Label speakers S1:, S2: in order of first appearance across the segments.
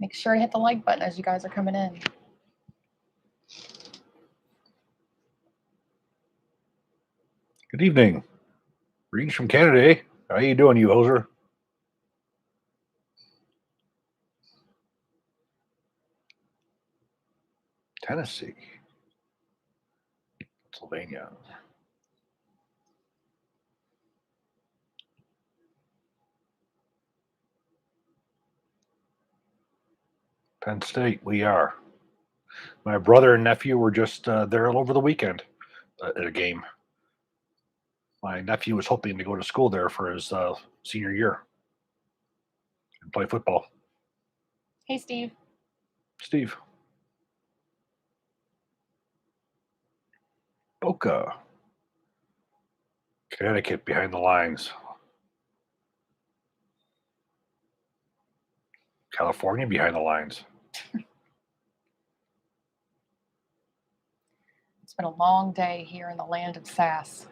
S1: Make sure you hit the like button as you guys are coming in.
S2: Good evening. Greetings from Canada, eh? How you doing, you hoser? Tennessee. Pennsylvania. Penn State, we are. My brother and nephew were just there all over the weekend at a game. My nephew was hoping to go to school there for his senior year and play football.
S1: Hey, Steve.
S2: Steve. Boca. Connecticut behind the lines. California behind the lines.
S1: It's been a long day here in the land of SAS.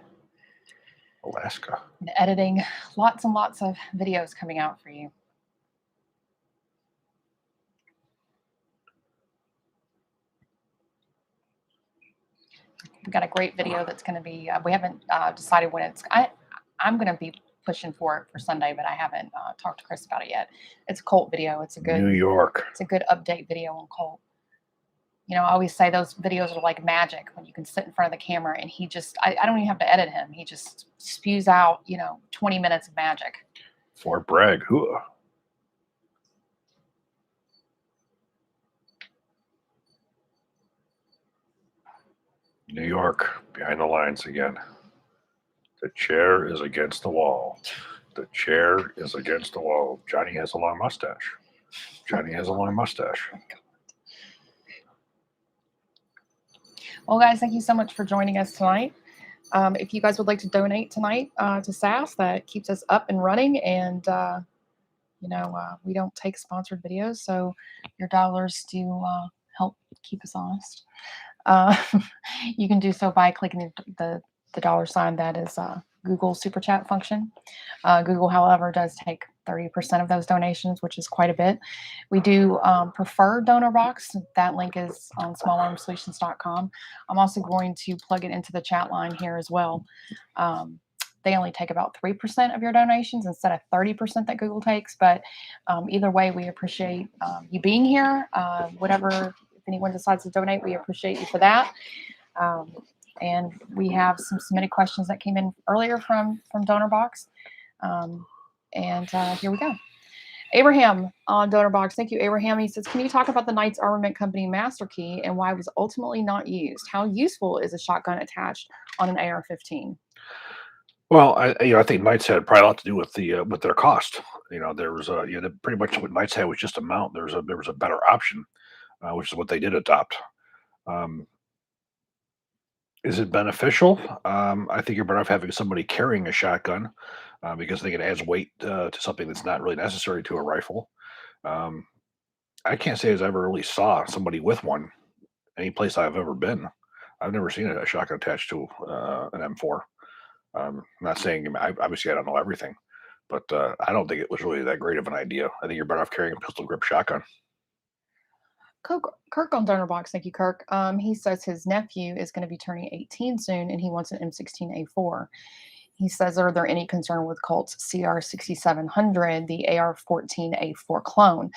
S2: Alaska.
S1: And editing lots and lots of videos coming out for you. We've got a great video that's going to be, we haven't decided when it's, I'm going to be pushing for it for Sunday, but I haven't talked to Chris about it yet. It's a Colt video. It's a good
S2: New York.
S1: It's a good update video on Colt. You know, I always say those videos are like magic when you can sit in front of the camera and he just, I don't even have to edit him. He just spews out, 20 minutes of magic.
S2: Fort Bragg. Hooah. New York behind the lines again. The chair is against the wall. The chair is against the wall. Johnny has a long mustache. Johnny has a long mustache.
S1: Well, guys, thank you so much for joining us tonight. If you guys would like to donate tonight to SAS, that keeps us up and running. And, we don't take sponsored videos, so your dollars do help keep us honest. You can do so by clicking the dollar sign that is Google Super Chat function. Google, however, does take 30% of those donations, which is quite a bit. We do prefer donor box. That link is on smallarmsolutions.com. I'm also going to plug it into the chat line here as well. They only take about 3% of your donations instead of 30% that Google takes. But either way, we appreciate you being here. If anyone decides to donate, we appreciate you for that. And we have some submitted questions that came in earlier from donor box. And here we go. Abraham on donor box. Thank you, Abraham. He says, can you talk about the Knight's Armament Company master key and why it was ultimately not used? How useful is a shotgun attached on an AR-15?
S2: Well, I think Knights had probably a lot to do with their cost. There was pretty much what Knights had was just a mount. There was a better option, which is what they did adopt. Is it beneficial? I think you're better off having somebody carrying a shotgun because I think it adds weight to something that's not really necessary to a rifle. I can't say as I ever really saw somebody with one any place I've ever been. I've never seen a shotgun attached to an M4. I'm not saying, obviously I don't know everything, but I don't think it was really that great of an idea. I think you're better off carrying a pistol grip shotgun.
S1: Kirk on donor box, thank you, Kirk. He says his nephew is going to be turning 18 soon, and he wants an M16A4. He says, are there any concern with Colt's CR6700, the AR-14A4 clone,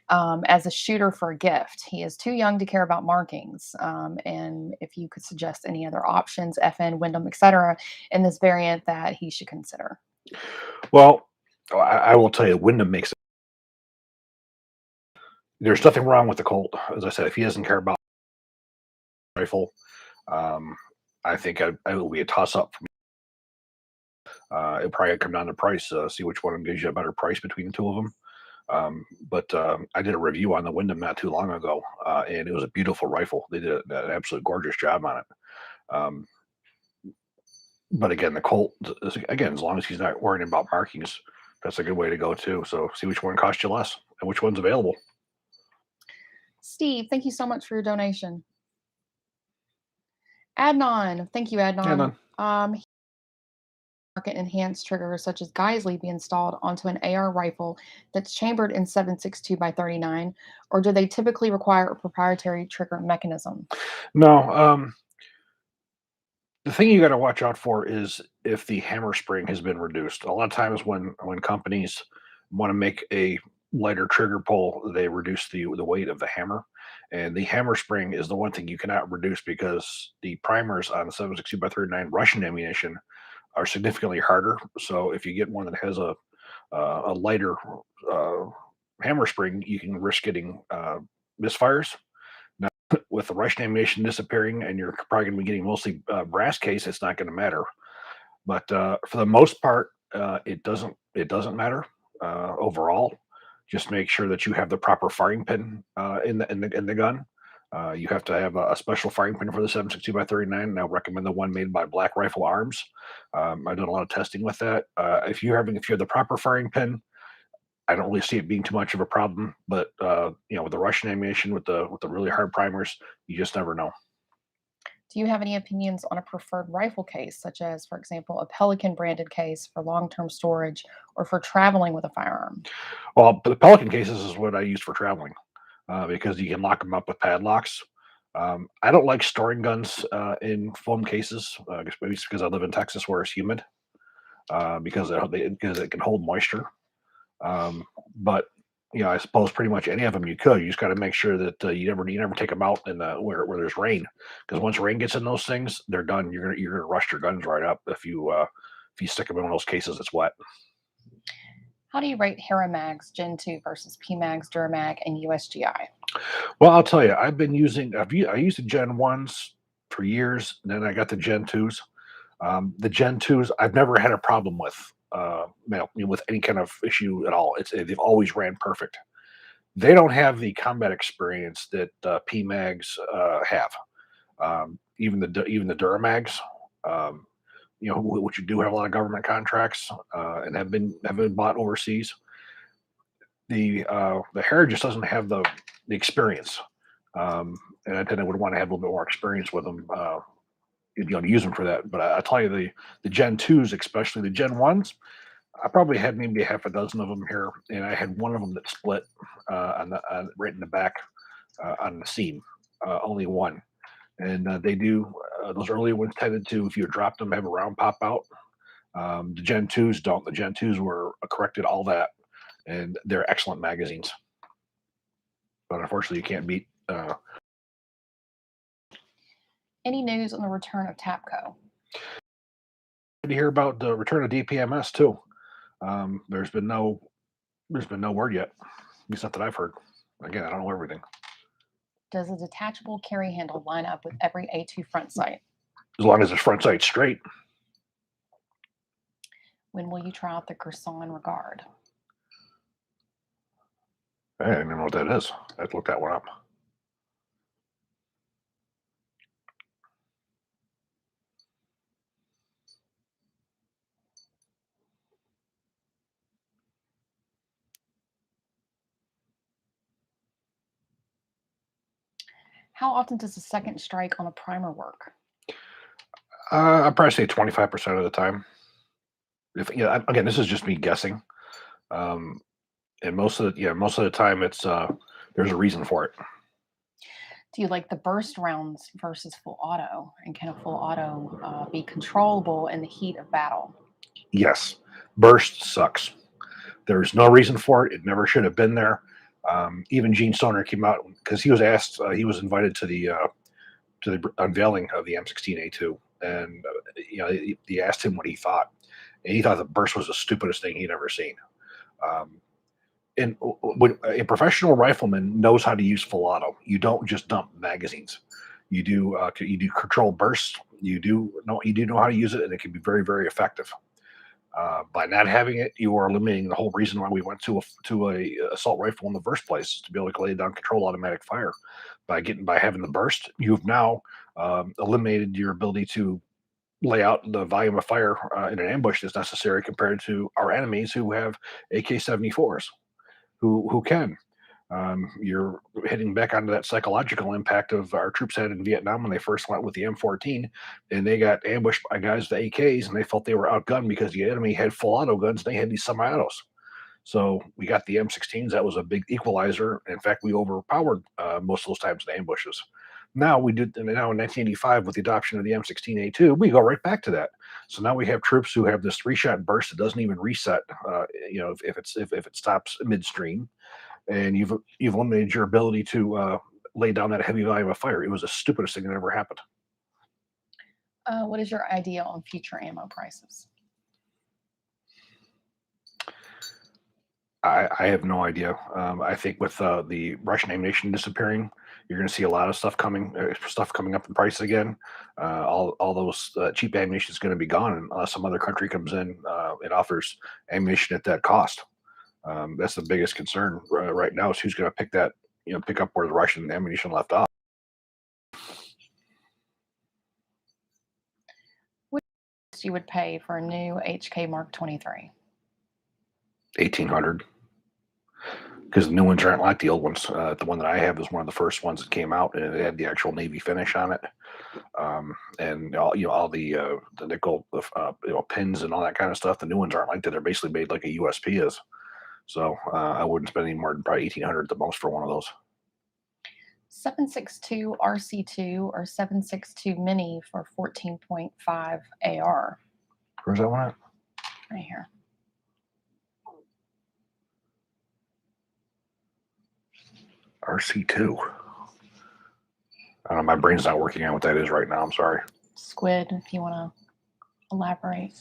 S1: as a shooter for a gift? He is too young to care about markings. And if you could suggest any other options, FN, Wyndham, etc., in this variant that he should consider.
S2: Well, I will tell you, Wyndham makes it. There's nothing wrong with the Colt. As I said, if he doesn't care about rifle, I think it will be a toss-up for me. It'll probably come down to price. See which one gives you a better price between the two of them. But I did a review on the Wyndham not too long ago, and it was a beautiful rifle. They did an absolute gorgeous job on it. But again, the Colt, again, as long as he's not worrying about markings, that's a good way to go too. So see which one costs you less and which one's available.
S1: Steve, thank you so much for your donation. Adnan, thank you, Adnan. aftermarket enhanced triggers such as Geisley be installed onto an AR rifle that's chambered in 7.62 by 39, or do they typically require a proprietary trigger mechanism?
S2: No, the thing you got to watch out for is if the hammer spring has been reduced. A lot of times when companies want to make a lighter trigger pull, they reduce the weight of the hammer, and the hammer spring is the one thing you cannot reduce because the primers on the 7.62 by 39 Russian ammunition are significantly harder. So if you get one that has a lighter uh, hammer spring, you can risk getting misfires. Now, with the Russian ammunition disappearing, and you're probably going to be getting mostly brass case, it's not going to matter. But for the most part, it doesn't matter overall. Just make sure that you have the proper firing pin in the gun. You have to have a special firing pin for the 7.62 by 39. And I recommend the one made by Black Rifle Arms. I've done a lot of testing with that. If you have the proper firing pin, I don't really see it being too much of a problem. But with the Russian ammunition, with the really hard primers, you just never know.
S1: Do you have any opinions on a preferred rifle case, such as, for example, a Pelican branded case for long term storage or for traveling with a firearm?
S2: Well, the Pelican cases is what I use for traveling because you can lock them up with padlocks. I don't like storing guns in foam cases, maybe it's because I live in Texas where it's humid, because it can hold moisture. But I suppose pretty much any of them you could. You just got to make sure that you never take them out in where there's rain, because once rain gets in those things, they're done. You're gonna rust your guns right up if you stick them in one of those cases that's wet.
S1: How do you rate Haramags Gen 2 versus PMags, Duramag, and USGI?
S2: Well, I'll tell you, I used the Gen ones for years, and then I got the Gen twos. The Gen twos I've never had a problem with, with any kind of issue at all. They've always ran perfect. They don't have the combat experience that PMags have. Even the Duramags, which you do have a lot of government contracts and have been bought overseas. The hair just doesn't have the experience, and I think I would want to have a little bit more experience with them, to use them for that. But I tell you, the Gen twos, especially the Gen ones, I probably had maybe half a dozen of them here, and I had one of them that split right in the back on the seam, only one. And they do those early ones tended to, if you drop them, have a round pop out. The Gen twos don't. The Gen twos were corrected all that, and they're excellent magazines. But unfortunately, you can't beat.
S1: Any news on the return of TAPCO?
S2: To hear about the return of DPMS too. There's been no word yet. At least not that I've heard. Again, I don't know everything.
S1: Does a detachable carry handle line up with every A2 front sight?
S2: As long as the front sight's straight.
S1: When will you try out the Gerson Regard?
S2: I don't even know what that is. I have to look that one up.
S1: How often does a second strike on a primer work?
S2: I'd probably say 25% of the time. If again, this is just me guessing. Um, and most of the time, it's there's a reason for it.
S1: Do you like the burst rounds versus full auto? And can a full auto be controllable in the heat of battle?
S2: Yes, burst sucks. There's no reason for it. It never should have been there. Even Gene Stoner came out because he was asked. He was invited to the unveiling of the M16A2, and he asked him what he thought, and he thought the burst was the stupidest thing he'd ever seen. Um, and when a professional rifleman knows how to use full auto, you don't just dump magazines. You do control bursts. You do know how to use it, and it can be very, very effective. By not having it, you are eliminating the whole reason why we went to a assault rifle in the first place, to be able to lay down control automatic fire. By having the burst, you've now eliminated your ability to lay out the volume of fire in an ambush that's necessary compared to our enemies who have AK-74s, who can. You're hitting back onto that psychological impact of our troops had in Vietnam when they first went with the M14, and they got ambushed by guys with AKs, and they felt they were outgunned because the enemy had full auto guns, and they had these semi-autos. So we got the M16s. That was a big equalizer. In fact, we overpowered most of those times in ambushes. Now we did. And now in 1985, with the adoption of the M16A2, we go right back to that. So now we have troops who have this three-shot burst that doesn't even reset. If it stops midstream, and you've eliminated your ability to lay down that heavy volume of fire. It was the stupidest thing that ever happened.
S1: What is your idea on future ammo prices?
S2: I have no idea. I think with the Russian ammunition disappearing, you're going to see a lot of stuff coming up in price again. All those cheap ammunition is going to be gone unless some other country comes in and offers ammunition at that cost. That's the biggest concern right now is who's going to pick up where the Russian ammunition left off.
S1: What you would pay for a new HK Mark 23?
S2: 1,800. Because the new ones aren't like the old ones. The one that I have is one of the first ones that came out, and it had the actual Navy finish on it, and all the nickel pins and all that kind of stuff. The new ones aren't like that. They're basically made like a USP is. So I wouldn't spend any more than probably 1,800 at the most for one of those.
S1: 7.62 RC2 or 7.62 Mini for 14.5 AR.
S2: Where's that one at?
S1: Right here.
S2: RC2. I don't know, my brain's not working out what that is right now. I'm sorry.
S1: Squid, if you want to elaborate.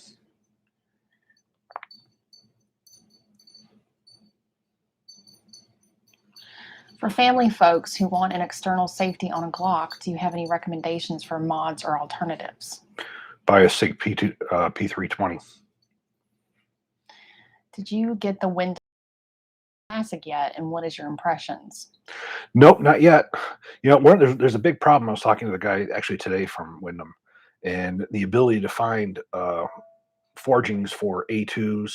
S1: For family folks who want an external safety on a Glock, do you have any recommendations for mods or alternatives?
S2: Buy a Sig P320.
S1: Did you get the Windows Classic yet, and what is your impressions?
S2: Nope, not yet. There's a big problem. I was talking to the guy actually today from Wyndham, and the ability to find forgings for A2s,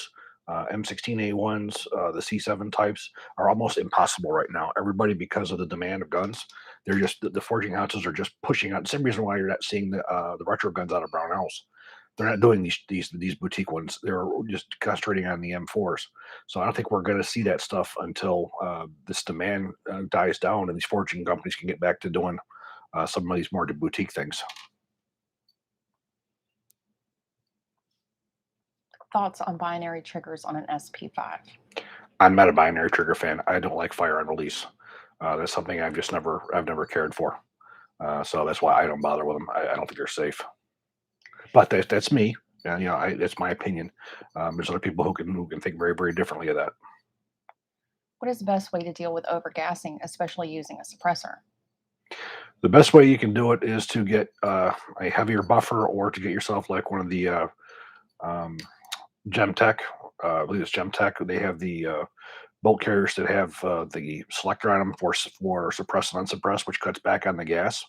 S2: M16A1s, the C7 types are almost impossible right now. Everybody, because of the demand of guns, they're just the forging houses are just pushing out. Same reason why you're not seeing the retro guns out of Brownells. They're not doing these boutique ones. They're just concentrating on the M4s. So I don't think we're going to see that stuff until this demand dies down and these forging companies can get back to doing some of these more boutique things.
S1: Thoughts on binary triggers on an SP5?
S2: I'm not a binary trigger fan. I don't like fire on release. That's something I've never cared for. So that's why I don't bother with them. I don't think they're safe. But that's me. That's my opinion. There's other people who can think very, very differently of that.
S1: What is the best way to deal with overgassing, especially using a suppressor?
S2: The best way you can do it is to get a heavier buffer, or to get yourself like one of the Gemtech. I believe it's Gemtech. They have the bolt carriers that have the selector on them for suppress and unsuppress, which cuts back on the gas.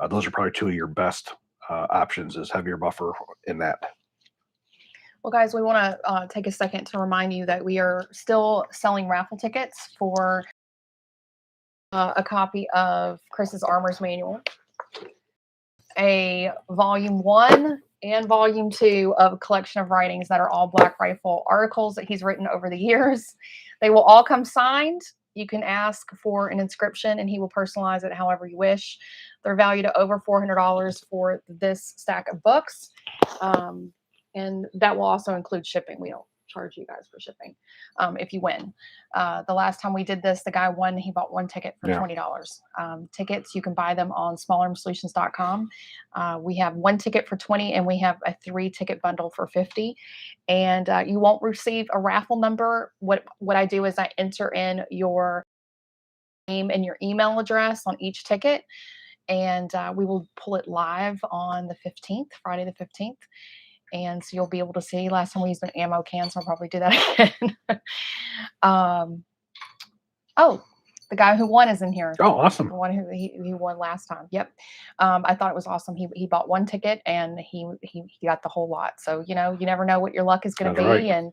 S2: Those are probably two of your best options, is heavier buffer in that.
S1: Well, guys, we want to take a second to remind you that we are still selling raffle tickets for a copy of Chris's Armor's Manual, a volume 1 and volume 2 of a collection of writings that are all Black Rifle articles that he's written over the years. They will all come signed. You can ask for an inscription and he will personalize it however you wish. They're valued at over $400 for this stack of books. And that will also include shipping. We don't charge you guys for shipping if you win. The last time we did this, the guy won. He bought one ticket for $20. Tickets, you can buy them on smallarmsolutions.com. We have one ticket for $20, and we have a 3-ticket bundle for $50. And you won't receive a raffle number. What I do is I enter in your name and your email address on each ticket, and we will pull it live on the 15th, Friday the 15th. And so you'll be able to see. Last time we used an ammo can, so I'll probably do that again. Oh, The guy who won is in here.
S2: Oh, awesome.
S1: The one who he won last time. Yep. I thought it was awesome. He bought one ticket and he got the whole lot. So you never know what your luck is going to
S2: That's
S1: be,
S2: right.
S1: and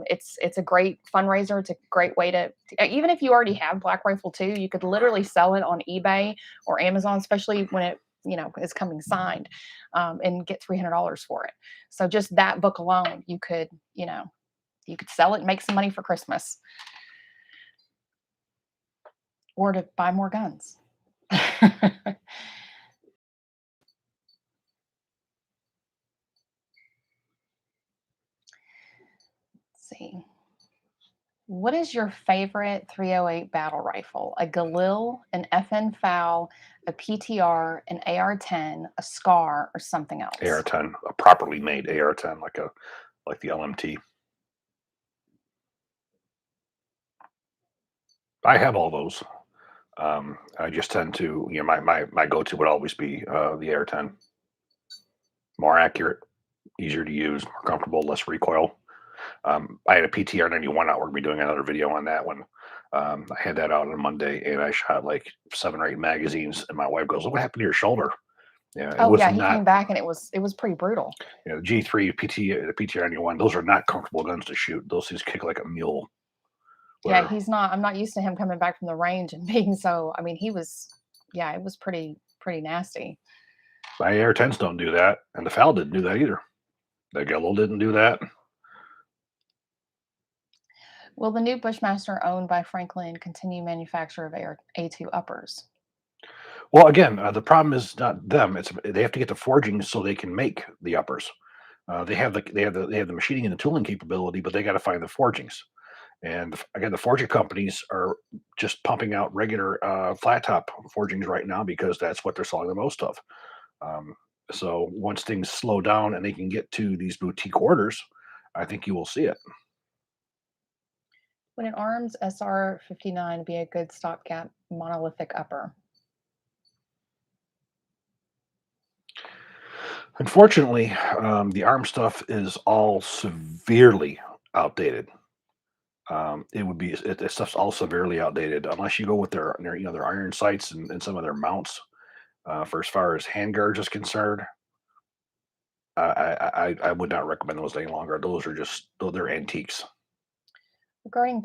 S1: it's a great fundraiser. It's a great way to even if you already have Black Rifle 2, you could literally sell it on eBay or Amazon, especially when it is coming signed, and get $300 for it. So just that book alone, you could sell it and make some money for Christmas, or to buy more guns. Let's see. What is your favorite 308 battle rifle? A Galil, an FN FAL, a PTR, an AR-10, a SCAR, or something else?
S2: AR-10, a properly made AR-10, like the LMT. I have all those. I just tend to, my go-to would always be the AR-10. More accurate, easier to use, more comfortable, less recoil. I had a PTR 91 out. We're gonna be doing another video on that one. I had that out on Monday, and I shot like 7 or 8 magazines. And my wife goes, "What happened to your shoulder?" Yeah, it
S1: Oh
S2: was
S1: yeah, he
S2: not.
S1: came back and it was pretty brutal.
S2: G3 the PTR 91. Those are not comfortable guns to shoot. Those things kick like a mule.
S1: Yeah,
S2: Where
S1: he's not. I'm not used to him coming back from the range and being so. I mean, he was. Yeah, it was pretty nasty.
S2: my AR-10s don't do that, and the FAL didn't do that either. The Galil didn't do that.
S1: Will the new Bushmaster owned by Franklin continue manufacture of A2 uppers?
S2: Well, again, the problem is not them. It's they have to get the forgings so they can make the uppers. They have the machining and the tooling capability, but they got to find the forgings. And again, the forging companies are just pumping out regular flat top forgings right now because that's what they're selling the most of. Um, so once things slow down and they can get to these boutique orders, I think you will see it.
S1: Would an Arms SR-59 be a good stopgap monolithic upper?
S2: Unfortunately, the arm stuff is all severely outdated. It would be it stuff's all severely outdated unless you go with their iron sights and some of their mounts. For as far as handguards is concerned, I would not recommend those any longer. Those are just they're antiques.
S1: Regarding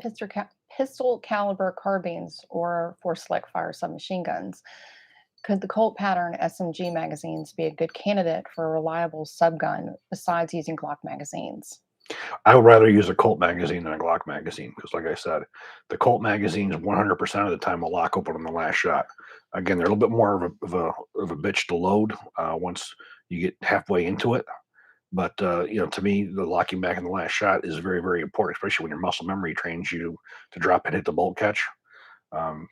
S1: pistol caliber carbines or for slick fire submachine guns, could the Colt pattern SMG magazines be a good candidate for a reliable subgun besides using Glock magazines?
S2: I would rather use a Colt magazine than a Glock magazine because, like I said, the Colt magazines 100% of the time will lock open on the last shot. Again, they're a little bit more of a bitch to load once you get halfway into it. But to me, the locking back in the last shot is very, very important, especially when your muscle memory trains you to drop and hit the bolt catch. Um,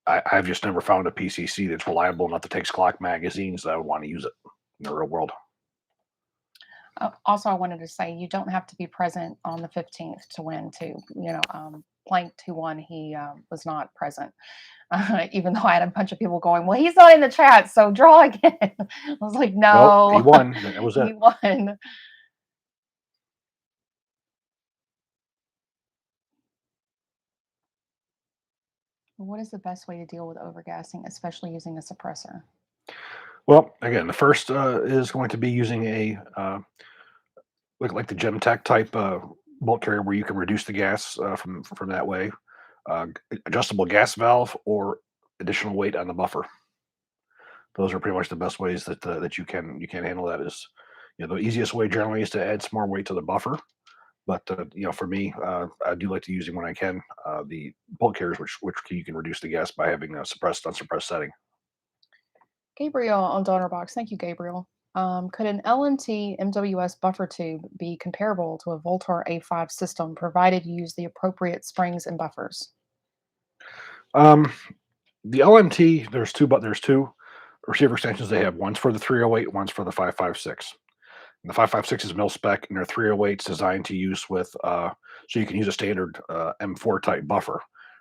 S2: I've just never found a PCC that's reliable enough to take Glock magazines that I would want to use it in the real world.
S1: Also, I wanted to say you don't have to be present on the 15th to win too. Plank 2-1, he was not present. Even though I had a bunch of people going, well, he's not in the chat, so draw again. I was like,
S2: Nope, he
S1: no,
S2: won. That was it.
S1: he won. What is the best way to deal with overgassing, especially using a suppressor?
S2: Well, again, the first is going to be using a like the Gemtech type bolt carrier where you can reduce the gas from that way. Adjustable gas valve or additional weight on the buffer. Those are pretty much the best ways that you can handle that. Is the easiest way generally is to add some more weight to the buffer. But for me, I do like to use it when I can. The bolt carriers, which you can reduce the gas by having a suppressed unsuppressed setting.
S1: Gabriel on Donnerbox, thank you, Gabriel. Could an LMT MWS buffer tube be comparable to a Voltar A5 system, provided you use the appropriate springs and buffers?
S2: Um, the LMT, there's two receiver extensions they have. One's for the 308, one's for the 5.56. And the 5.56 is mil spec, and their 308 is designed to use with so you can use a standard M4 type buffer,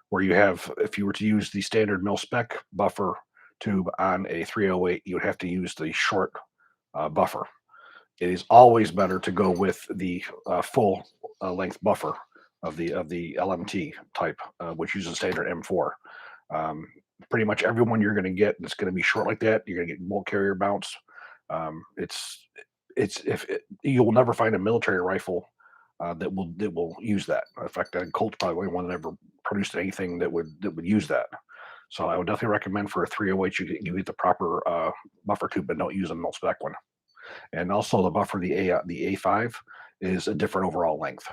S2: where you have if you were to use the standard mil spec buffer tube on a 308, you would have to use the short buffer. It is always better to go with the full length buffer of the LMT type, which uses standard M4. Um, Pretty much everyone you're going to get that's going to be short like that, you're going to get bolt carrier bounce. It's if it, you will never find a military rifle that will use that. In fact, Colt's probably the only one that ever produced anything that would use that. So I would definitely recommend for a 308 you get the proper buffer tube, but don't use a mil spec one. And also the buffer, the A5 is a different overall length.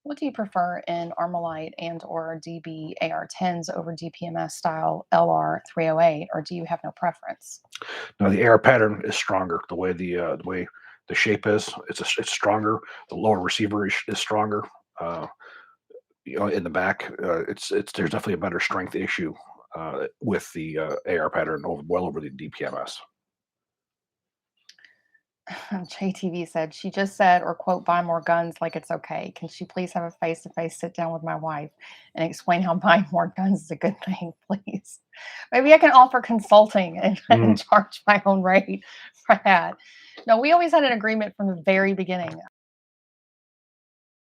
S1: What do you prefer in Armalite and or DB AR-10s over DPMS style LR 308, or do you have no preference?
S2: Now the air pattern is stronger. The way the shape is, it's stronger. The lower receiver is stronger. Uh, in the back, it's there's definitely a better strength issue with the AR pattern over the DPMS.
S1: JTV said, she just said, or quote, buy more guns like it's okay. Can she please have a face-to-face sit down with my wife and explain how buying more guns is a good thing, please? Maybe I can offer consulting and,
S2: Mm.
S1: and charge my own rate for that. No, we always had an agreement from the very beginning.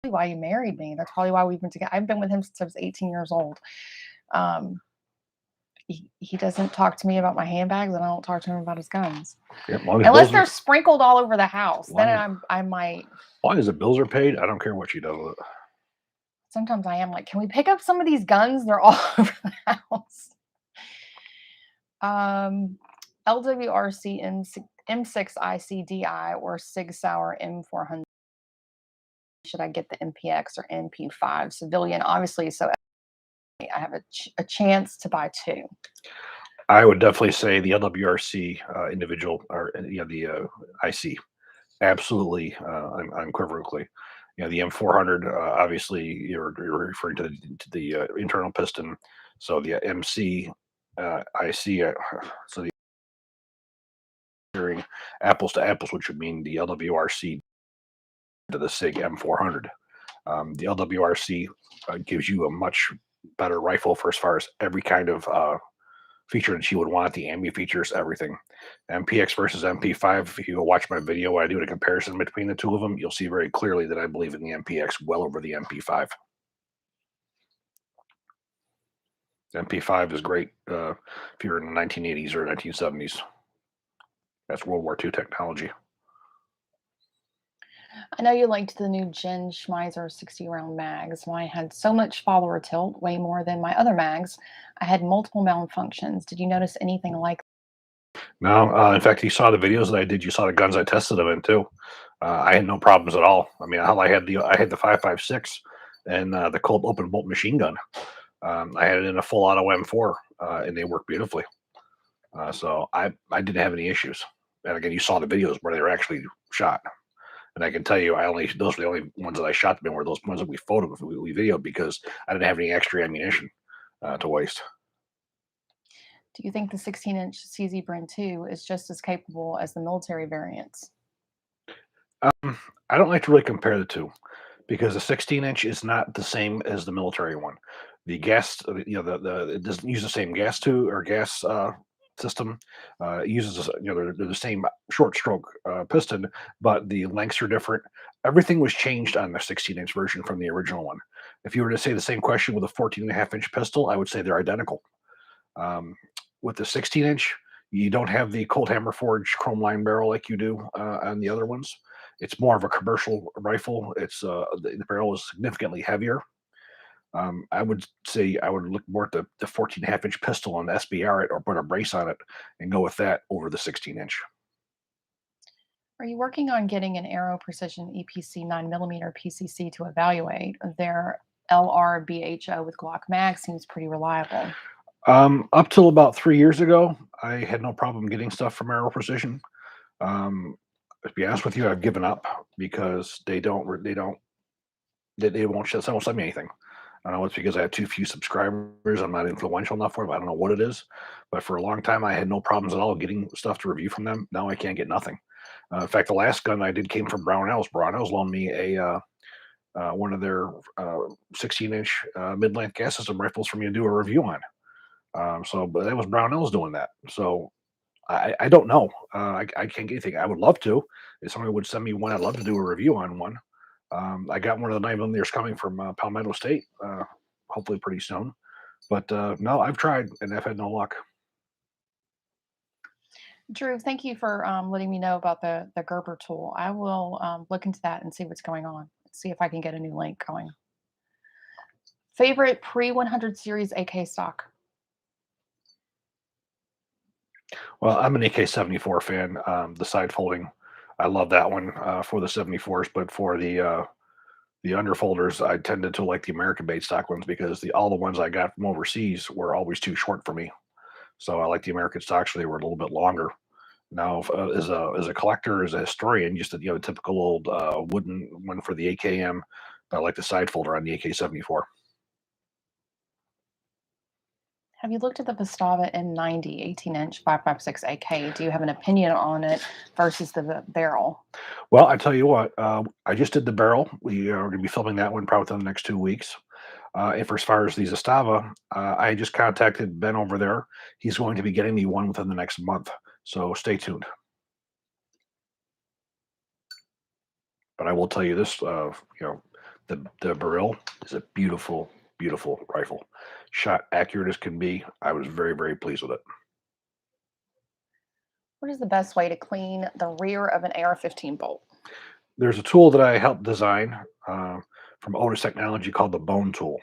S1: That's why you married me. That's probably why we've been together. I've been with him since I was 18 years old. He doesn't talk to me about my handbags, and I don't talk to him about his guns.
S2: Yeah,
S1: Unless they're sprinkled all over the house.
S2: Long-
S1: Then I might.
S2: as long as the bills are paid, I don't care what she does with it.
S1: Sometimes I am like, can we pick up some of these guns? They're all over the house. LWRC M6 ICDI or Sig Sauer M400. Should I get the MPX or MP5 civilian? Obviously, so I have a chance to buy two.
S2: I would definitely say the LWRC individual, or the IC, absolutely unequivocally. The M400, obviously you're referring to the internal piston. So the MC IC, so the comparing apples to apples, which would mean the LWRC to the SIG M400. The LWRC gives you a much better rifle for as far as every kind of feature that you would want, the ambi features, everything. MPX versus MP5, if you go watch my video where I do a comparison between the two of them, you'll see very clearly that I believe in the MPX well over the MP5. MP5 is great if you're in the 1980s or 1970s. That's World War II technology.
S1: I know you liked the new Jen Schmeiser 60 round mags. Mine had so much follower tilt, way more than my other mags. I had multiple malfunctions. Did you notice anything like
S2: No, in fact, you saw the videos that I did. You saw the guns I tested them in too. I had no problems at all. I mean, I had the 5.56 and the Colt open bolt machine gun. I had it in a full auto M4, and they work beautifully. So I didn't have any issues. And again, you saw the videos where they were actually shot. And I can tell you, those were the only ones that I shot them in were those ones that we videoed because I didn't have any extra ammunition to waste.
S1: Do you think the 16-inch CZ Bren 2 is just as capable as the military variants?
S2: I don't like to really compare the two because the 16-inch is not the same as the military one. The gas, it doesn't use the same gas tube or gas system. It uses, they're the same short stroke piston, but the lengths are different. Everything was changed on the 16-inch version from the original one. If you were to say the same question with a 14.5-inch pistol, I would say they're identical. With the 16-inch, you don't have the Colt Hammer Forge chrome line barrel like you do on the other ones. It's more of a commercial rifle. It's the barrel is significantly heavier. I would say I would look more at the 14.5-inch pistol on the SBR it or put a brace on it and go with that over the 16-inch.
S1: Are you working on getting an Aero Precision EPC 9mm PCC to evaluate? Their LRBHO with Glock mag seems pretty reliable.
S2: Up till about 3 years ago, I had no problem getting stuff from Aero Precision. To be honest with you, I've given up because they won't send me anything. I don't know it's because I have too few subscribers. I'm not influential enough for them. I don't know what it is, but for a long time I had no problems at all getting stuff to review from them. Now I can't get nothing. In fact, the last gun I did came from Brownells. Brownells loaned me one of their 16-inch mid-length gas system rifles for me to do a review on. But that was Brownells doing that. So I don't know. I can't get anything. I would love to. If somebody would send me one, I'd love to do a review on one. I got one of the 9mm coming from Palmetto State, hopefully pretty soon. But no, I've tried and I've had no luck.
S1: Drew, thank you for letting me know about the Gerber tool. I will look into that and see what's going on. See if I can get a new link going. Favorite pre 100 series AK stock?
S2: Well, I'm an AK-74 fan. The side folding, I love that one for the 74s, but for the underfolders, I tended to like the American-made stock ones because all the ones I got from overseas were always too short for me. So I like the American stocks; they were a little bit longer. Now, as a collector, as a historian, just the typical old wooden one for the AKM. I like the side folder on the AK-74.
S1: Have you looked at the Vistava M90 18-inch 5.56 AK? Do you have an opinion on it versus the barrel?
S2: Well, I tell you what, I just did the barrel. We are going to be filming that one probably within the next 2 weeks. And for as far as the Zastava, I just contacted Ben over there. He's going to be getting me one within the next month. So stay tuned. But I will tell you this, the barrel is a beautiful, beautiful rifle. Shot accurate as can be. I was very, very pleased with it.
S1: What is the best way to clean the rear of an AR-15 bolt?
S2: There's a tool that I helped design from Otis Technology called the Bone Tool.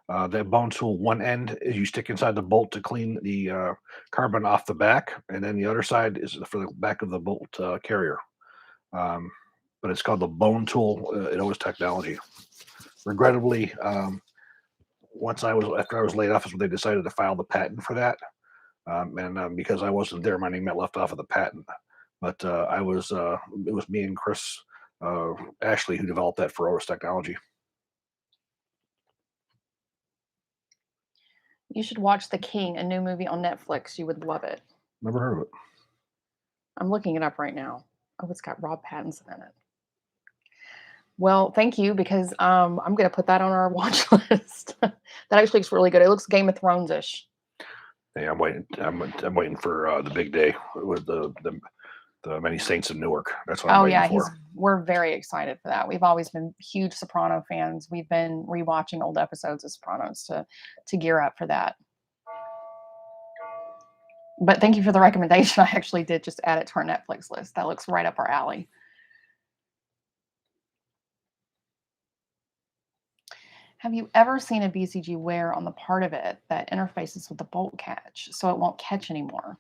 S2: That bone tool, one end is you stick inside the bolt to clean the carbon off the back, and then the other side is for the back of the bolt carrier. Um, but it's called the Bone Tool at Otis Technology. Regrettably, after I was laid off, is when they decided to file the patent for that. And because I wasn't there, my name got left off of the patent. But it was me and Chris Ashley who developed that for Otis Technology.
S1: You should watch The King, a new movie on Netflix. You would love it.
S2: Never heard of it.
S1: I'm looking it up right now. Oh, it's got Rob Pattinson in it. Well, thank you, because I'm going to put that on our watch list. That actually looks really good. It looks Game of Thrones-ish.
S2: Hey, I'm waiting. I'm waiting for the big day with the Many Saints of Newark. That's what I'm waiting for.
S1: We're very excited for that. We've always been huge Soprano fans. We've been rewatching old episodes of Sopranos to gear up for that. But thank you for the recommendation. I actually did just add it to our Netflix list. That looks right up our alley. Have you ever seen a BCG wear on the part of it that interfaces with the bolt catch so it won't catch anymore?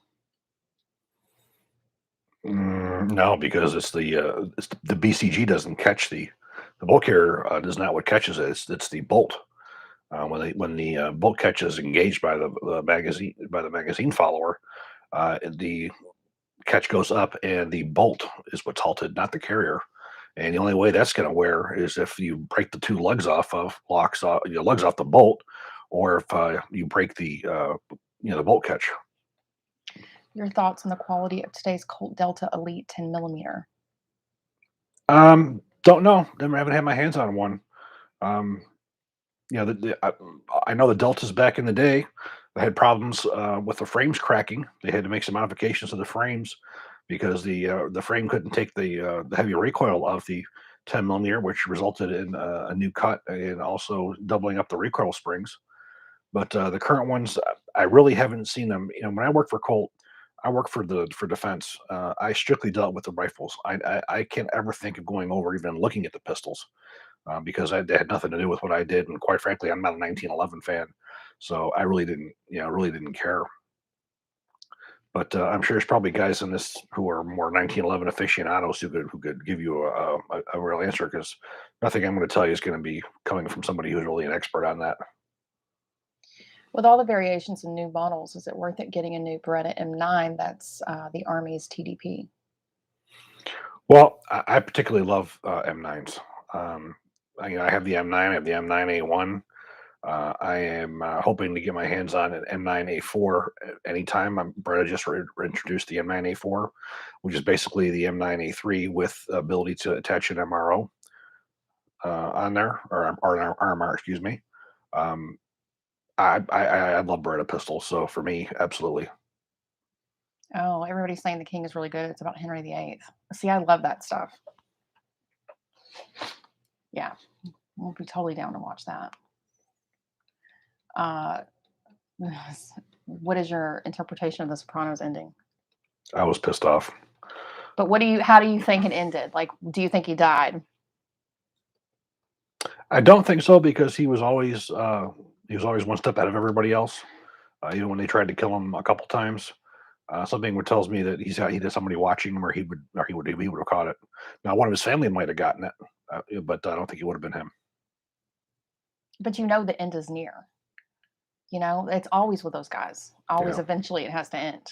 S2: No, because it's the BCG doesn't catch the bolt carrier is not what catches it. It's the bolt. When the bolt catch is engaged by the magazine follower, the catch goes up and the bolt is what's halted, not the carrier. And the only way that's going to wear is if you break the two lugs off lugs off the bolt, or if you break the bolt catch.
S1: Your thoughts on the quality of today's Colt Delta Elite 10mm?
S2: Don't know. Never haven't had my hands on one. Um, I know the Deltas back in the day. They had problems with the frames cracking. They had to make some modifications to the frames because the frame couldn't take the heavy recoil of the 10mm, which resulted in a new cut and also doubling up the recoil springs. But the current ones, I really haven't seen them. When I worked for Colt, I worked for defense. I strictly dealt with the rifles. I can't ever think of going over even looking at the pistols because they had nothing to do with what I did. And quite frankly, I'm not a 1911 fan, so I really didn't care. But I'm sure there's probably guys in this who are more 1911 aficionados who could give you a real answer, because nothing I'm going to tell you is going to be coming from somebody who's really an expert on that.
S1: With all the variations and new models, is it worth it getting a new Beretta M9 that's the Army's TDP?
S2: Well, I particularly love M9s. I have the M9, I have the M9A1. I am hoping to get my hands on an M9A4 anytime. Beretta just introduced the M9A4, which is basically the M9A3 with the ability to attach an MRO on there, or an RMR, excuse me. I love Beretta pistols, so for me, absolutely.
S1: Oh, everybody's saying the King is really good. It's about Henry VIII. See, I love that stuff. Yeah, we'll be totally down to watch that. Uh, what is your interpretation of The Sopranos ending?
S2: I was pissed off.
S1: But how do you think it ended? Like, do you think he died?
S2: I don't think so because he was always one step ahead of everybody else. Even when they tried to kill him a couple times, something would tells me that he did somebody watching him, or he would have caught it. Now, one of his family might have gotten it, but I don't think it would have been him.
S1: But you know the end is near. You know, it's always with those guys. Always,
S2: Yeah.
S1: eventually, it has to end.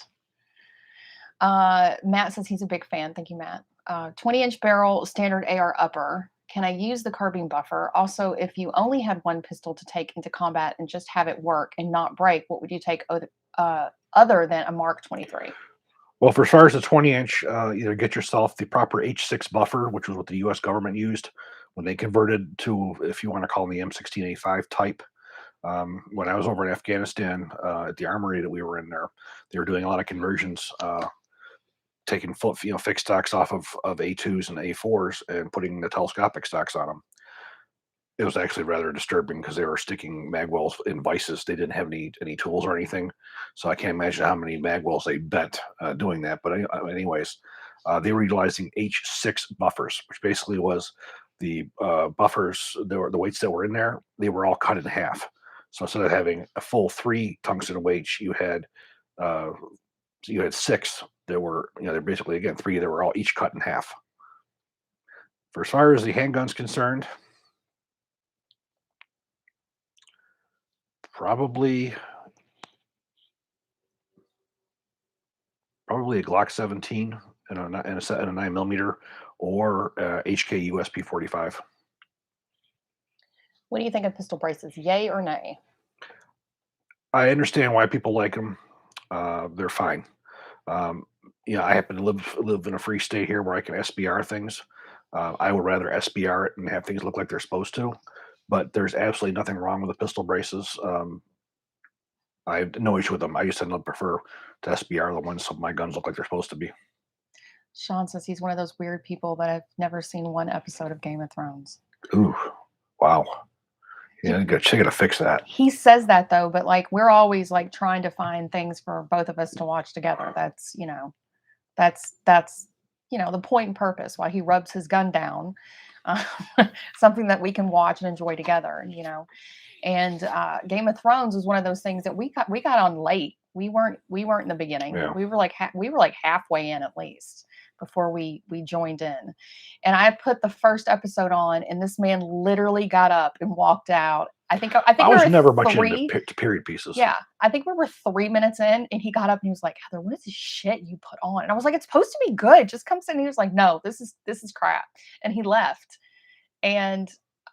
S1: Matt says he's a big fan. Thank you, Matt. 20-inch barrel, standard AR upper. Can I use the carbine buffer? Also, if you only had one pistol to take into combat and just have it work and not break, what would you take other than a Mark 23?
S2: Well, for as far as the 20-inch, either get yourself the proper H6 buffer, which was what the U.S. government used when they converted to, if you want to call them, the M16A5 type. When I was over in Afghanistan at the armory that we were in there, they were doing a lot of conversions, taking fixed stocks off of A2s and A4s and putting the telescopic stocks on them. It was actually rather disturbing because they were sticking mag wells in vices. They didn't have any tools or anything, so I can't imagine how many mag wells they bent doing that. But anyways, they were utilizing H6 buffers, which basically was the buffers. The weights that were in there, they were all cut in half. So instead of having a full 3 tungsten weights, you had 6. There were they're basically again 3. They were all each cut in half. For as far as the handgun's concerned, probably a Glock 17 and a 9mm, or HK USP 45.
S1: What do you think of pistol braces? Yay or nay?
S2: I understand why people like them. They're fine. Um, I happen to live in a free state here where I can SBR things. I would rather SBR it and have things look like they're supposed to. But there's absolutely nothing wrong with the pistol braces. I have no issue with them. I just tend to prefer to SBR the ones so my guns look like they're supposed to be.
S1: Sean says he's one of those weird people that have never seen one episode of Game of Thrones.
S2: Ooh, wow. Yeah, you gotta fix that.
S1: He says that though, but like we're always like trying to find things for both of us to watch together. That's the point and purpose why he rubs his gun down. Uh, something that we can watch and enjoy together, And Game of Thrones was one of those things that we got on late. We weren't in the beginning.
S2: Yeah.
S1: We were like halfway in at least before we joined in. And I put the first episode on, and this man literally got up and walked out. I think
S2: I
S1: we
S2: was
S1: were
S2: never much
S1: 3.
S2: into period pieces.
S1: Yeah, I think we were 3 minutes in, and he got up and he was like, "Heather, what is this shit you put on?" And I was like, "It's supposed to be good. Just come sit." And he was like, "No, this is crap," and he left. And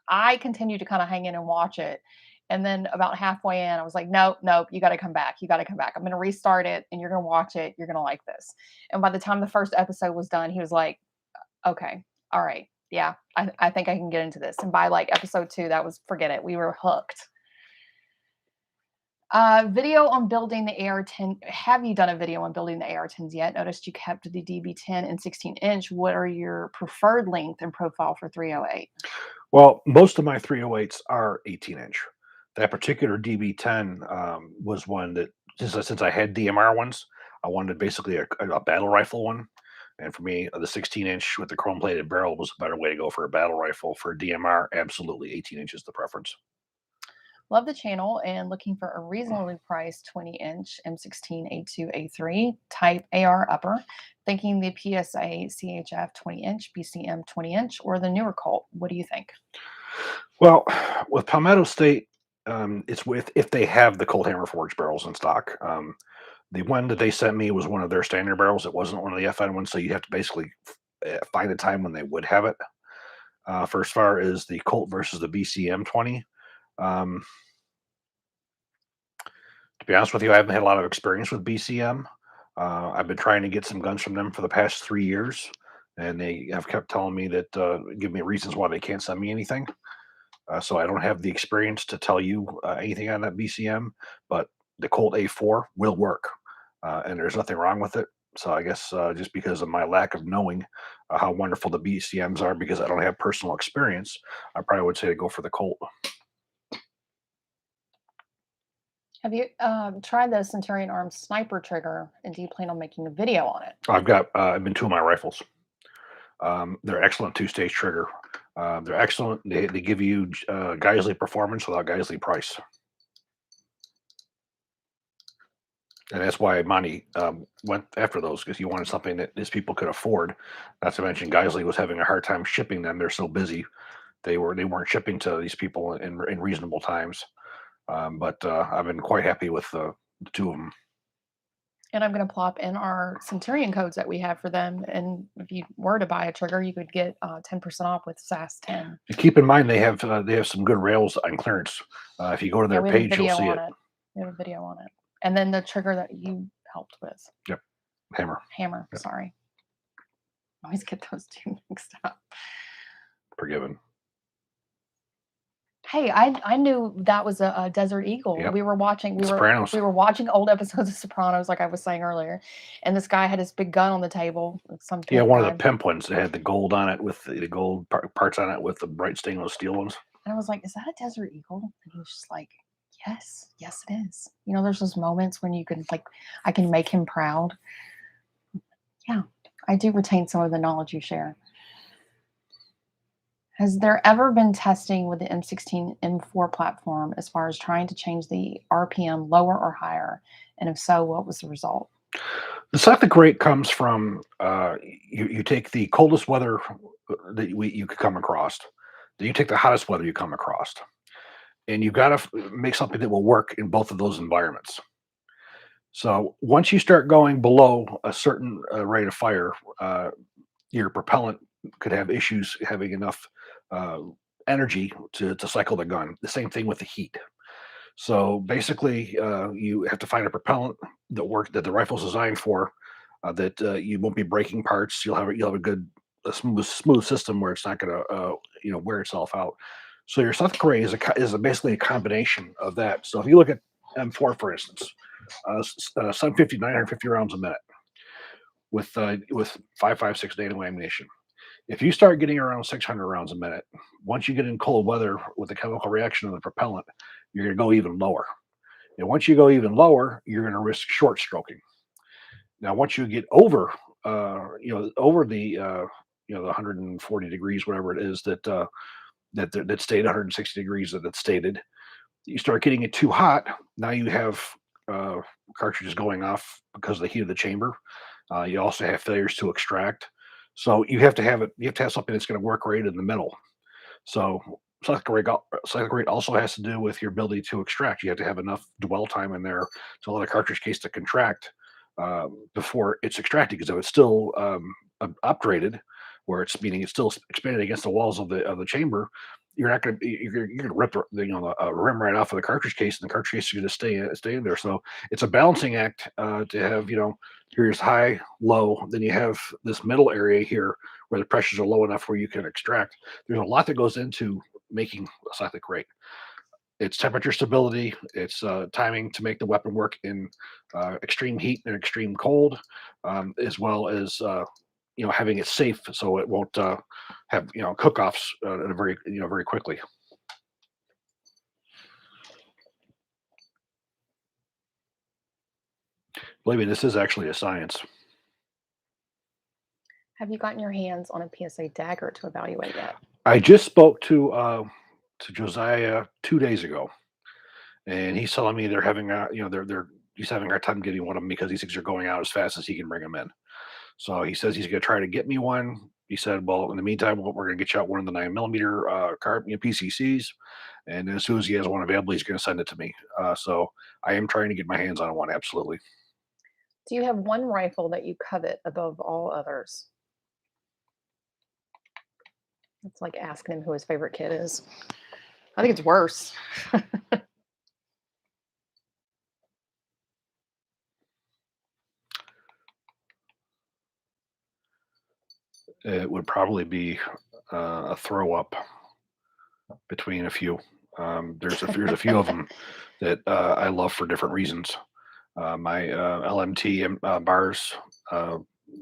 S1: I continued to kind of hang in and watch it. And then about halfway in, I was like, nope, you got to come back. You got to come back. I'm going to restart it and you're going to watch it. You're going to like this. And by the time the first episode was done, he was like, okay, all right. Yeah, I think I can get into this. And by like episode 2, forget it. We were hooked. Video on building the AR-10. Have you done a video on building the AR-10s yet? Noticed you kept the DB-10 and 16-inch. What are your preferred length and profile for 308?
S2: Well, most of my 308s are 18-inch. That particular DB-10 was one that, since I had DMR ones, I wanted basically a battle rifle one. And for me, the 16-inch with the chrome-plated barrel was a better way to go for a battle rifle. For DMR, absolutely 18-inch is the preference.
S1: Love the channel and looking for a reasonably priced 20-inch M16A2A3 type AR upper. Thinking the PSA CHF 20-inch, BCM 20-inch, or the newer Colt. What do you think?
S2: Well, with Palmetto State, it's if they have the Colt Hammer Forged barrels in stock. The one that they sent me was one of their standard barrels. It wasn't one of the FN ones, so you have to basically find a time when they would have it. For as far as the Colt versus the BCM 20, to be honest with you, I haven't had a lot of experience with BCM. I've been trying to get some guns from them for the past 3 years, and they have kept telling me that give me reasons why they can't send me anything. So I don't have the experience to tell you anything on that BCM, but the Colt A4 will work, and there's nothing wrong with it. So I guess just because of my lack of knowing how wonderful the BCMs are, because I don't have personal experience, I probably would say to go for the Colt.
S1: Have you tried the Centurion Arms sniper trigger, and do you plan on making a video on it?
S2: I've been two of my rifles. They're excellent two-stage trigger. They're excellent. They give you Geisley performance without Geisley price. And that's why Monty went after those, because he wanted something that his people could afford. Not to mention, Geisley was having a hard time shipping them. They're so busy; they weren't shipping to these people in reasonable times. But I've been quite happy with the two of them.
S1: And I'm going to plop in our Centurion codes that we have for them. And if you were to buy a trigger, you could get 10% off with SAS 10.
S2: And keep in mind they have some good rails on clearance. If you go to their
S1: we have a
S2: page, you'll
S1: video
S2: see
S1: on
S2: it.
S1: it. We have a video on it. And then the trigger that you helped with.
S2: Yep, hammer.
S1: Hammer.
S2: Yep.
S1: Sorry, I always get those two mixed up.
S2: Forgiven.
S1: Hey, I knew that was a Desert Eagle.
S2: Yep.
S1: We were watching
S2: Sopranos.
S1: we were watching old episodes of Sopranos, like I was saying earlier, and this guy had his big gun on the table. Some
S2: Yeah,
S1: pimp
S2: one
S1: guy.
S2: of the pimp ones that had the gold on it, with the gold parts on it, with the bright stainless steel ones.
S1: And I was like, "Is that a Desert Eagle?" And he was just like, "Yes, yes, it is." You know, there's those moments when you can I can make him proud. Yeah, I do retain some of the knowledge you share. Has there ever been testing with the M16 M4 platform as far as trying to change the RPM lower or higher? And if so, what was the result?
S2: The cyclic rate comes from you take the coldest weather that you could come across, then you take the hottest weather you come across, and you've got to make something that will work in both of those environments. So once you start going below a certain rate of fire, your propellant could have issues having enough uh, energy to cycle the gun. The same thing with the heat. So basically, you have to find a propellant that the rifle's designed for, that you won't be breaking parts. You'll have a smooth system where it's not going to wear itself out. So your cyclic rate is basically a combination of that. So if you look at M4, for instance, 750, 950 rounds a minute with 5.56 NATO ammunition. If you start getting around 600 rounds a minute, once you get in cold weather with the chemical reaction of the propellant, you're going to go even lower. And once you go even lower, you're going to risk short stroking. Now, once you get over, over the 140 degrees, whatever it is that stayed 160 degrees that's stated, you start getting it too hot. Now you have cartridges going off because of the heat of the chamber. You also have failures to extract. So you have to have something that's going to work right in the middle. So cyclic rate also has to do with your ability to extract. You have to have enough dwell time in there to allow the cartridge case to contract before it's extracted. Because if it's still upgraded, where it's meaning it's still expanded against the walls of the chamber, you're going to rip the rim right off of the cartridge case, and the cartridge case is going to stay in there. So it's a balancing act to have here's high, low, then you have this middle area here where the pressures are low enough where you can extract. There's a lot that goes into making a cyclic rate. It's temperature stability, it's timing to make the weapon work in extreme heat and extreme cold, as well as having it safe so it won't have cook-offs very quickly. Believe me, this is actually a science.
S1: Have you gotten your hands on a PSA Dagger to evaluate yet?
S2: I just spoke to Josiah 2 days ago, and he's telling me they're having he's having a hard time getting one of them because he thinks they're going out as fast as he can bring them in. So he says he's going to try to get me one. He said, well, in the meantime, we're going to get you out one of the 9mm PCCs, and as soon as he has one available, he's going to send it to me. So I am trying to get my hands on one. Absolutely.
S1: Do you have one rifle that you covet above all others? It's like asking him who his favorite kid is. I think it's worse.
S2: It would probably be a throw up between a few. There's a few of them that I love for different reasons. My LMT bars,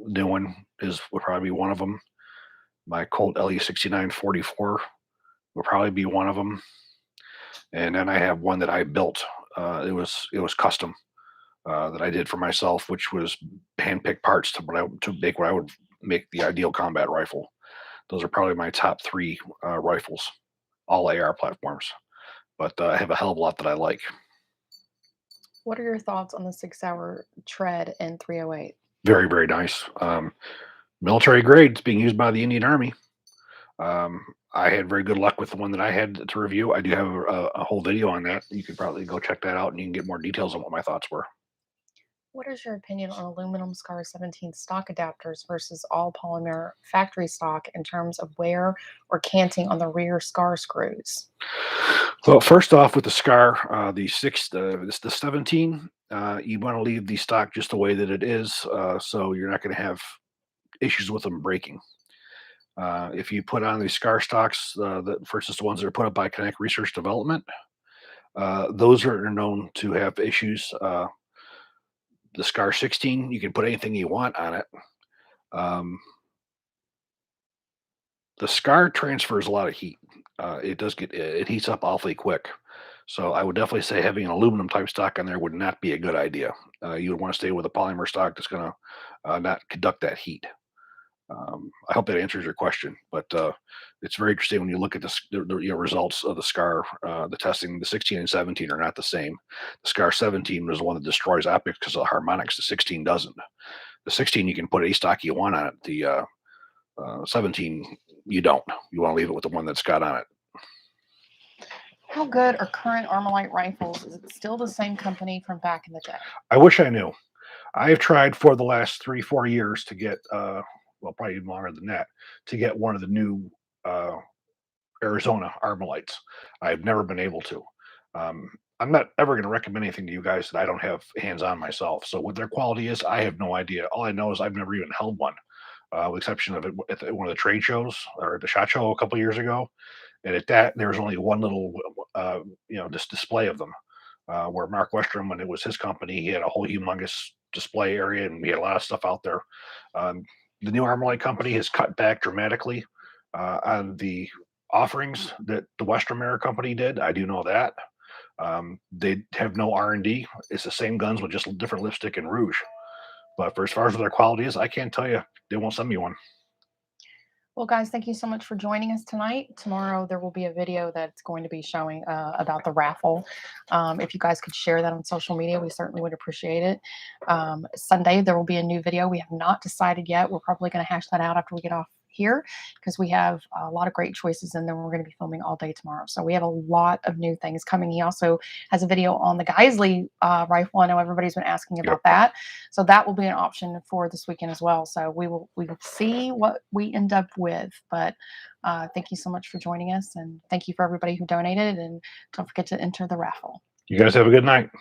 S2: new one would probably be one of them. My Colt Elite 6944 would probably be one of them. And then I have one that I built. It was custom that I did for myself, which was handpicked parts to make what I would make the ideal combat rifle. Those are probably my top three rifles, all AR platforms. But I have a hell of a lot that I like.
S1: What are your thoughts on the Sig Sauer Tread in 308?
S2: Very, very nice. Military grade. It's being used by the Indian Army. I had very good luck with the one that I had to review. I do have a whole video on that. You could probably go check that out, and you can get more details on what my thoughts were.
S1: What is your opinion on aluminum SCAR 17 stock adapters versus all polymer factory stock in terms of wear or canting on the rear SCAR screws?
S2: Well, first off, with the SCAR, the 17, you want to leave the stock just the way that it is, so you're not going to have issues with them breaking. If you put on the SCAR stocks, versus the ones that are put up by Connect Research Development, those are known to have issues. The SCAR 16, you can put anything you want on it. The SCAR transfers a lot of heat. It heats up awfully quick. So I would definitely say having an aluminum type stock on there would not be a good idea. You would want to stay with a polymer stock that's going to not conduct that heat. I hope that answers your question, but it's very interesting when you look at the results of the SCAR, the testing. The 16 and 17 are not the same. The SCAR 17 is the one that destroys optics because of the harmonics. The 16 doesn't. The 16 you can put any stock you want on it. The 17 you don't. You want to leave it with the one that's got on it.
S1: How good are current Armalite rifles? Is it still the same company from back in the day?
S2: I wish I knew. I've tried for the last 3-4 years to get, well, probably even longer than that, to get one of the new Arizona Armalites. I've never been able to. I'm not ever going to recommend anything to you guys that I don't have hands on myself. So what their quality is, I have no idea. All I know is I've never even held one, with the exception of it at one of the trade shows or at the SHOT Show a couple years ago. And at that, there was only one little, just display of them. Where Mark Westrom, when it was his company, he had a whole humongous display area, and we had a lot of stuff out there. The new Armalite company has cut back dramatically on the offerings that the Western Air company did. I do know that. They have no R&D. It's the same guns with just different lipstick and rouge. But for as far as what their quality is, I can't tell you. They won't send me one.
S1: Well, guys, thank you so much for joining us tonight. Tomorrow there will be a video that's going to be showing about the raffle. If you guys could share that on social media, we certainly would appreciate it. Sunday there will be a new video. We have not decided yet. We're probably going to hash that out after we get off here because we have a lot of great choices, and then we're going to be filming all day tomorrow. So we have a lot of new things coming. He also has a video on the Geisley rifle. I know everybody's been asking about that. So that will be an option for this weekend as well. So we will see what we end up with. But thank you so much for joining us, and thank you for everybody who donated. And don't forget to enter the raffle.
S2: You guys have a good night.